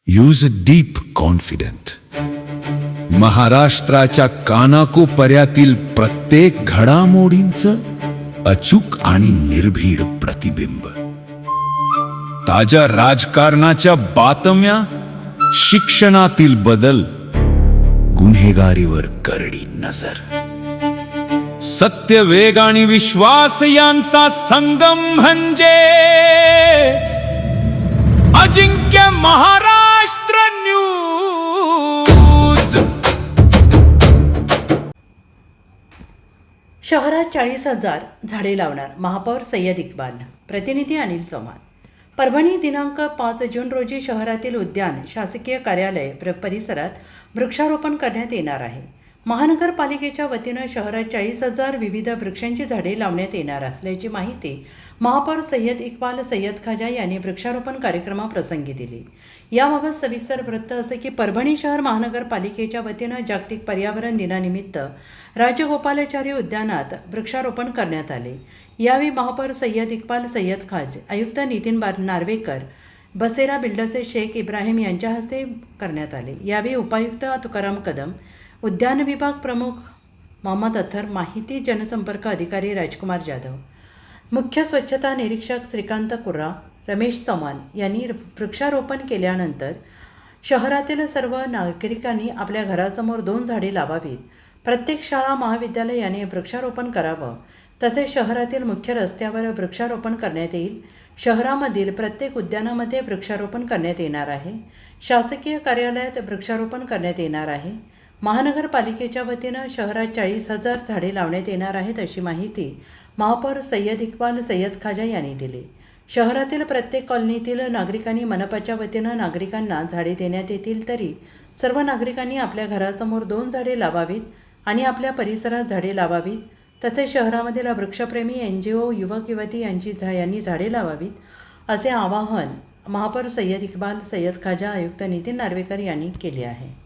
Use deep confident. महाराष्ट्राच्या कानाकोपऱ्यातील प्रत्येक घडामोडींचं अचूक आणि निर्भीड प्रतिबिंब. ताज्या राजकारणाच्या बातम्या, शिक्षणातील बदल, गुन्हेगारीवर करडी नजर. सत्य, वेग आणि विश्वास यांचा संगम म्हणजे अजिंक्य महाराष्ट्र न्यूज. शहरात 40,000 झाडे लावणार महापौर सय्यद इक्बाल. प्रतिनिधी अनिल चव्हाण. परभणी दिनांक 5 जून रोजी शहरातील उद्यान, शासकीय कार्यालय परिसरात वृक्षारोपण करण्यात येणार आहे. महानगरपालिकेच्या वतीनं शहरात 40,000 विविध वृक्षांची झाडे लावण्यात येणार असल्याची माहिती महापौर सय्यद इक्बाल सय्यद खाजा यांनी वृक्षारोपण कार्यक्रमाप्रसंगी दिली. याबाबत सविस्तर वृत्त असे की परभणी शहर महानगरपालिकेच्या वतीनं जागतिक पर्यावरण दिनानिमित्त राजगोपालाचारी उद्यानात वृक्षारोपण करण्यात आले. यावेळी महापौर सय्यद इक्बाल सय्यद खाज, आयुक्त नितीन नार्वेकर, बसेरा बिल्डरचे शेख इब्राहिम यांच्या हस्ते करण्यात आले. यावेळी उपायुक्त तुकाराम कदम, उद्यान विभाग प्रमुख मोहम्मद अथर, माहिती जनसंपर्क अधिकारी राजकुमार जाधव, मुख्य स्वच्छता निरीक्षक श्रीकांत कुर्रा, रमेश चव्हाण यांनी वृक्षारोपण केल्यानंतर शहरातील सर्व नागरिकांनी आपल्या घरासमोर 2 झाडे लावावीत. प्रत्येक शाळा महाविद्यालय याने वृक्षारोपण करावं. तसेच शहरातील मुख्य रस्त्यावर वृक्षारोपण करण्यात येईल. शहरामधील प्रत्येक उद्यानामध्ये वृक्षारोपण करण्यात येणार आहे. शासकीय कार्यालयात वृक्षारोपण करण्यात येणार आहे. महानगरपालिकेच्या वतीनं शहरात 40,000 झाडे लावण्यात येणार आहेत अशी माहिती महापौर सय्यद इक्बाल सय्यद खाजा यांनी दिली. शहरातील प्रत्येक कॉलनीतील नागरिकांनी मनपाच्या वतीनं नागरिकांना झाडे देण्यात येतील. तरी सर्व नागरिकांनी आपल्या घरासमोर 2 झाडे लावावीत आणि आपल्या परिसरात झाडे लावावीत. तसेच शहरामधील वृक्षप्रेमी NGO, युवक युवती यांनी झाडे लावावीत असे आवाहन महापौर सय्यद इक्बाल सय्यद खाजा, आयुक्त नितीन नार्वेकर यांनी केले आहे.